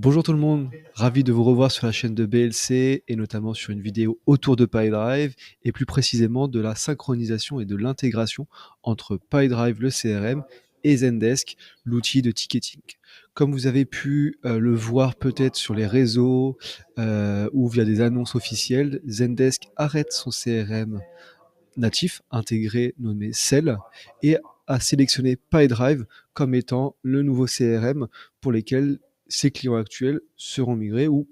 Bonjour tout le monde, ravi de vous revoir sur la chaîne de BLC et notamment sur une vidéo autour de PyDrive et plus précisément de la synchronisation et de l'intégration entre PyDrive, le CRM, et Zendesk, l'outil de ticketing. Comme vous avez pu le voir peut-être sur les réseaux ou via des annonces officielles, Zendesk arrête son CRM natif intégré nommé Cell et a sélectionné PyDrive comme étant le nouveau CRM pour lesquels ses clients actuels seront migrés ou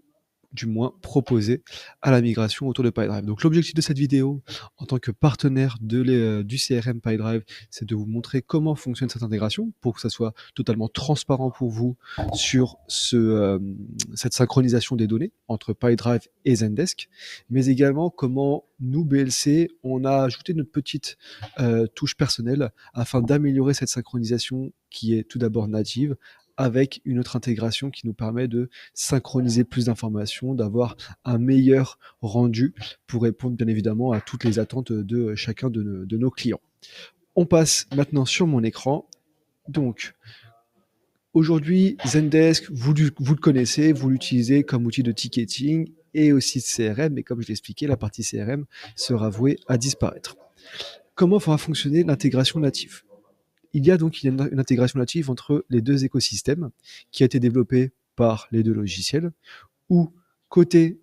du moins proposés à la migration autour de PyDrive. Donc l'objectif de cette vidéo en tant que partenaire du CRM PyDrive, c'est de vous montrer comment fonctionne cette intégration pour que ça soit totalement transparent pour vous sur cette synchronisation des données entre PyDrive et Zendesk, mais également comment nous, BLC, on a ajouté notre petite touche personnelle afin d'améliorer cette synchronisation qui est tout d'abord native avec une autre intégration qui nous permet de synchroniser plus d'informations, d'avoir un meilleur rendu pour répondre bien évidemment à toutes les attentes de chacun de nos clients. On passe maintenant sur mon écran. Donc, aujourd'hui, Zendesk, vous le connaissez, vous l'utilisez comme outil de ticketing et aussi de CRM, mais comme je l'ai expliqué, la partie CRM sera vouée à disparaître. Comment va fonctionner l'intégration native? Il y a donc une intégration native entre les deux écosystèmes qui a été développée par les deux logiciels, où côté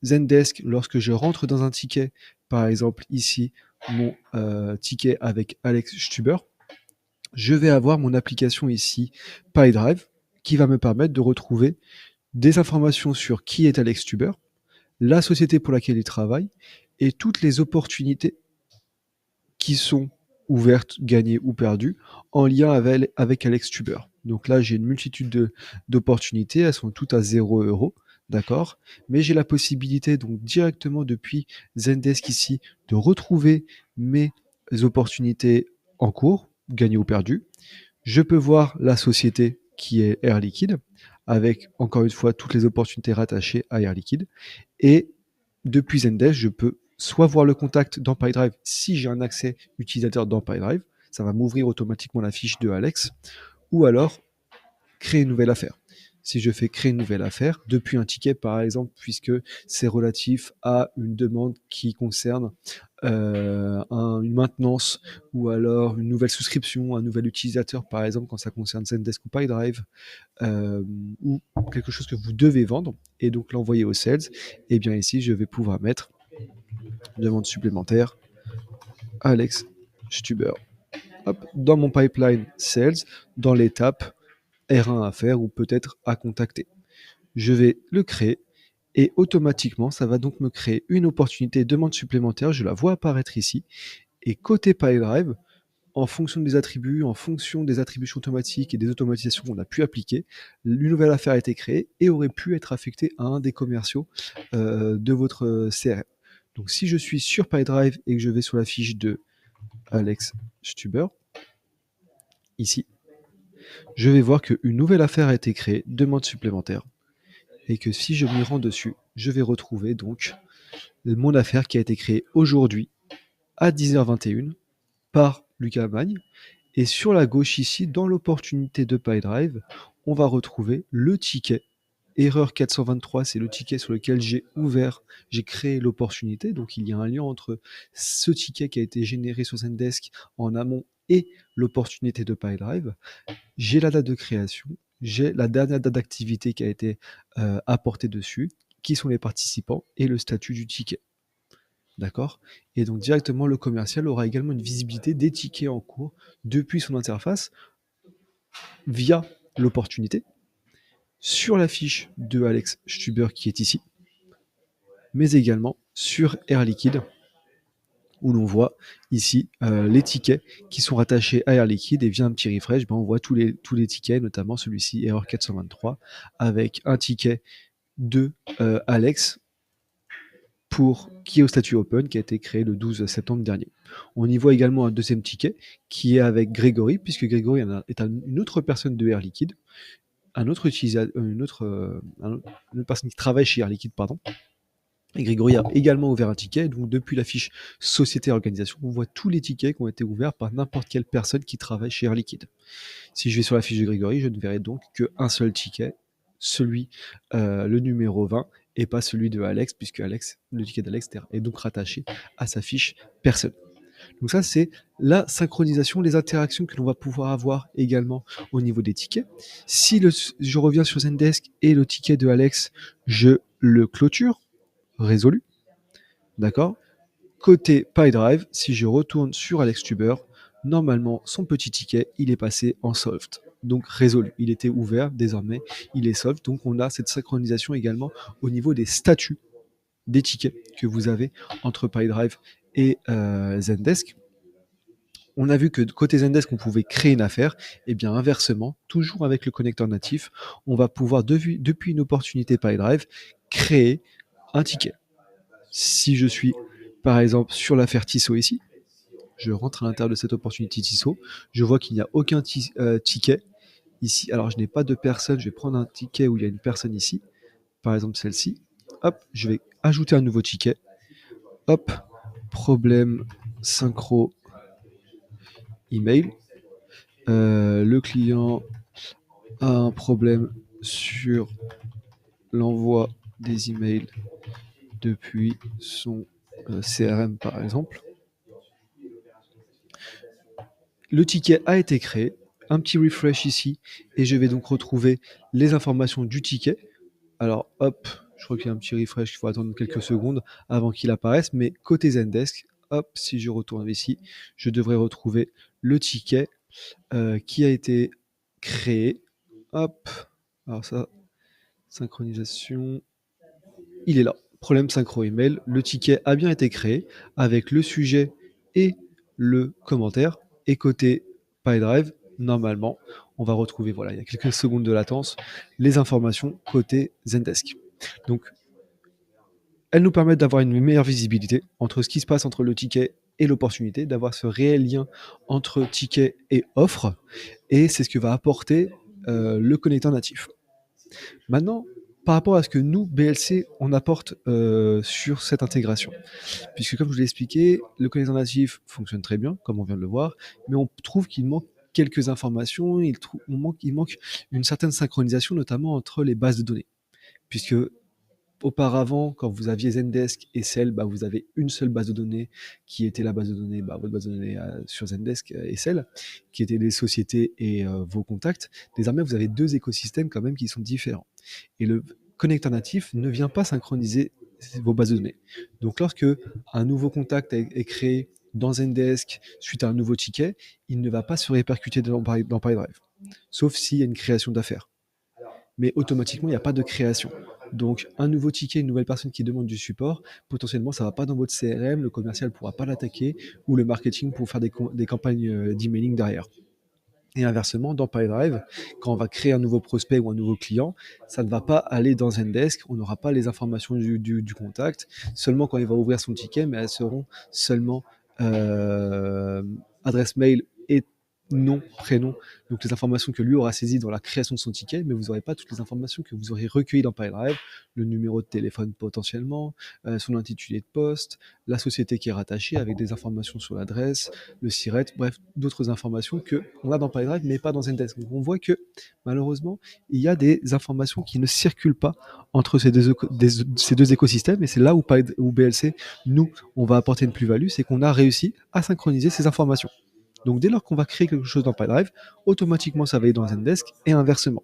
Zendesk, lorsque je rentre dans un ticket, par exemple ici, mon ticket avec Alex Stuber, je vais avoir mon application ici, PyDrive, qui va me permettre de retrouver des informations sur qui est Alex Stuber, la société pour laquelle il travaille, et toutes les opportunités qui sont ouvertes, gagnées ou perdues en lien avec Alex Tuber. Donc là, j'ai une multitude d'opportunités, elles sont toutes à 0 €, d'accord? Mais j'ai la possibilité donc directement depuis Zendesk ici de retrouver mes opportunités en cours, gagnées ou perdues. Je peux voir la société qui est Air Liquide, avec encore une fois toutes les opportunités rattachées à Air Liquide. Et depuis Zendesk, je peux soit voir le contact dans PyDrive si j'ai un accès utilisateur dans PyDrive, ça va m'ouvrir automatiquement la fiche de Alex, ou alors créer une nouvelle affaire. Si je fais créer une nouvelle affaire depuis un ticket par exemple, puisque c'est relatif à une demande qui concerne une maintenance ou alors une nouvelle souscription, un nouvel utilisateur par exemple quand ça concerne Zendesk ou PyDrive, euh, ou quelque chose que vous devez vendre et donc l'envoyer au sales, et bien ici je vais pouvoir mettre demande supplémentaire Alex Stuber. Hop, dans mon pipeline sales, dans l'étape R1 à faire ou peut-être à contacter. Je vais le créer et automatiquement, ça va donc me créer une opportunité demande supplémentaire. Je la vois apparaître ici. Et côté PyDrive, en fonction des attributs, en fonction des attributions automatiques et des automatisations qu'on a pu appliquer, une nouvelle affaire a été créée et aurait pu être affectée à un des commerciaux de votre CRM. Donc si je suis sur PyDrive et que je vais sur la fiche de Alex Stuber, ici, je vais voir qu'une nouvelle affaire a été créée, demande supplémentaire, et que si je m'y rends dessus, je vais retrouver donc mon affaire qui a été créée aujourd'hui à 10h21 par Lucas Magne. Et sur la gauche ici, dans l'opportunité de PyDrive, on va retrouver le ticket. Erreur 423, c'est le ticket sur lequel j'ai créé l'opportunité. Donc il y a un lien entre ce ticket qui a été généré sur Zendesk en amont et l'opportunité de PyDrive. J'ai la date de création, j'ai la dernière date d'activité qui a été apportée dessus, qui sont les participants et le statut du ticket. D'accord? Et donc directement, le commercial aura également une visibilité des tickets en cours depuis son interface via l'opportunité sur la fiche de Alex Stuber qui est ici, mais également sur Air Liquide où l'on voit ici les tickets qui sont rattachés à Air Liquide, et via un petit refresh, on voit tous les tickets, notamment celui-ci, erreur 423, avec un ticket de Alex qui est au statut open, qui a été créé le 12 septembre dernier. On y voit également un deuxième ticket qui est avec Grégory, puisque Grégory est une autre personne de Air Liquide, un autre utilisateur, une autre personne qui travaille chez Air Liquide, pardon. Et Grégory a également ouvert un ticket, donc depuis la fiche Société et Organisation, on voit tous les tickets qui ont été ouverts par n'importe quelle personne qui travaille chez Air Liquide. Si je vais sur la fiche de Grégory, je ne verrai donc qu'un seul ticket le numéro 20 et pas celui de Alex, puisque le ticket d'Alex est donc rattaché à sa fiche personne. Donc ça, c'est la synchronisation, les interactions que l'on va pouvoir avoir également au niveau des tickets. Si je reviens sur Zendesk et le ticket de Alex, je le clôture, résolu, d'accord. Côté PyDrive, si je retourne sur AlexTuber, normalement, son petit ticket, il est passé en solved. Donc résolu. Il était ouvert, désormais, il est solved. Donc on a cette synchronisation également au niveau des statuts des tickets que vous avez entre PyDrive et Zendesk. On a vu que côté Zendesk, on pouvait créer une affaire. Et bien inversement, toujours avec le connecteur natif, on va pouvoir, depuis une opportunité PyDrive, créer un ticket. Si je suis, par exemple, sur l'affaire Tissot ici, je rentre à l'intérieur de cette opportunité Tissot, je vois qu'il n'y a aucun ticket ici. Alors, je n'ai pas de personne, je vais prendre un ticket où il y a une personne ici, par exemple celle-ci. Hop, je vais ajouter un nouveau ticket. Hop, problème synchro email. Le client a un problème sur l'envoi des emails depuis son CRM, par exemple. Le ticket a été créé, un petit refresh ici, et je vais donc retrouver les informations du ticket. Alors hop, je crois qu'il y a un petit refresh, il faut attendre quelques secondes avant qu'il apparaisse, mais côté Zendesk, hop, si je retourne ici, je devrais retrouver le ticket qui a été créé. Hop, alors ça, synchronisation, il est là. Problème synchro email, le ticket a bien été créé avec le sujet et le commentaire. Et côté PyDrive, normalement, on va retrouver, voilà, il y a quelques secondes de latence, les informations côté Zendesk. Donc, elles nous permettent d'avoir une meilleure visibilité entre ce qui se passe entre le ticket et l'opportunité, d'avoir ce réel lien entre ticket et offre. Et c'est ce que va apporter le connecteur natif. Maintenant, par rapport à ce que nous, BLC, on apporte sur cette intégration. Puisque comme je vous l'ai expliqué, le connecteur natif fonctionne très bien, comme on vient de le voir, mais on trouve qu'il manque quelques informations, il manque une certaine synchronisation, notamment entre les bases de données. Puisque auparavant, quand vous aviez Zendesk et Cell, vous avez une seule base de données qui était la base de données, votre base de données sur Zendesk et Cell, qui étaient les sociétés et vos contacts. Désormais, vous avez deux écosystèmes quand même qui sont différents. Et le connecteur natif ne vient pas synchroniser vos bases de données. Donc, lorsque un nouveau contact est créé dans Zendesk suite à un nouveau ticket, il ne va pas se répercuter dans PyDrive, sauf s'il y a une création d'affaires. Mais automatiquement, il n'y a pas de création. Donc, un nouveau ticket, une nouvelle personne qui demande du support, potentiellement, ça ne va pas dans votre CRM, le commercial ne pourra pas l'attaquer, ou le marketing pour faire des campagnes d'emailing derrière. Et inversement, dans PyDrive, quand on va créer un nouveau prospect ou un nouveau client, ça ne va pas aller dans Zendesk, on n'aura pas les informations du contact, seulement quand il va ouvrir son ticket, mais elles seront seulement adresse mail et nom, prénom, donc les informations que lui aura saisies dans la création de son ticket, mais vous n'aurez pas toutes les informations que vous aurez recueillies dans PyDrive, le numéro de téléphone potentiellement, son intitulé de poste, la société qui est rattachée avec des informations sur l'adresse, le SIRET, bref, d'autres informations qu'on a dans PyDrive, mais pas dans Zendesk. Donc on voit que malheureusement, il y a des informations qui ne circulent pas entre ces deux écosystèmes, et c'est là où BLC, nous, on va apporter une plus-value, c'est qu'on a réussi à synchroniser ces informations. Donc dès lors qu'on va créer quelque chose dans PyDrive, automatiquement ça va aller dans Zendesk et inversement.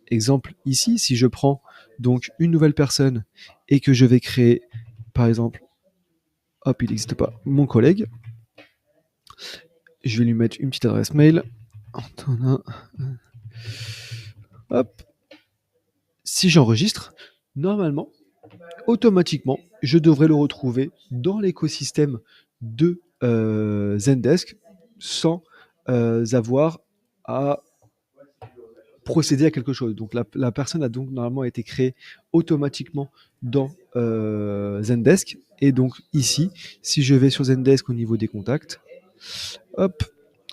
Exemple ici, si je prends donc une nouvelle personne et que je vais créer, par exemple, hop, il n'existe pas, mon collègue, je vais lui mettre une petite adresse mail. Antonin. Hop. Si j'enregistre, normalement, automatiquement, je devrais le retrouver dans l'écosystème de Zendesk sans avoir à procéder à quelque chose. Donc la personne a donc normalement été créée automatiquement dans Zendesk. Et donc ici, si je vais sur Zendesk au niveau des contacts, hop,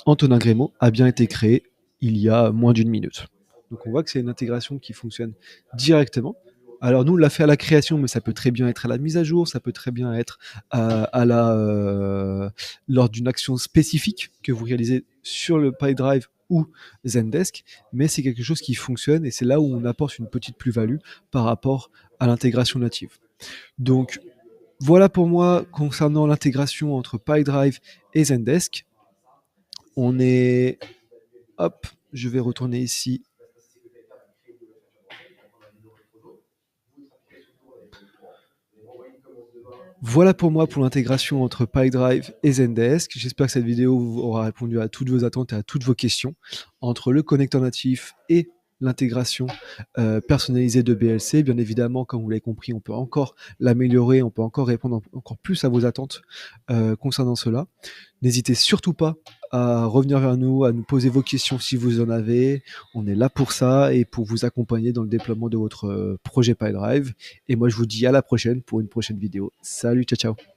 Antonin Grémaud a bien été créé il y a moins d'une minute. Donc on voit que c'est une intégration qui fonctionne directement. Alors nous, on l'a fait à la création, mais ça peut très bien être à la mise à jour, ça peut très bien être lors d'une action spécifique que vous réalisez sur le PyDrive ou Zendesk, mais c'est quelque chose qui fonctionne et c'est là où on apporte une petite plus-value par rapport à l'intégration native. Donc voilà pour moi concernant l'intégration entre PyDrive et Zendesk. On est... Hop, je vais retourner ici. Voilà pour moi pour l'intégration entre PyDrive et Zendesk. J'espère que cette vidéo aura répondu à toutes vos attentes et à toutes vos questions. Entre le connecteur natif et l'intégration personnalisée de BLC, bien évidemment, comme vous l'avez compris, on peut encore l'améliorer, on peut encore répondre encore plus à vos attentes concernant cela. N'hésitez surtout pas à revenir vers nous, à nous poser vos questions si vous en avez. On est là pour ça et pour vous accompagner dans le déploiement de votre projet PyDrive. Et moi, je vous dis à la prochaine pour une prochaine vidéo. Salut, ciao, ciao.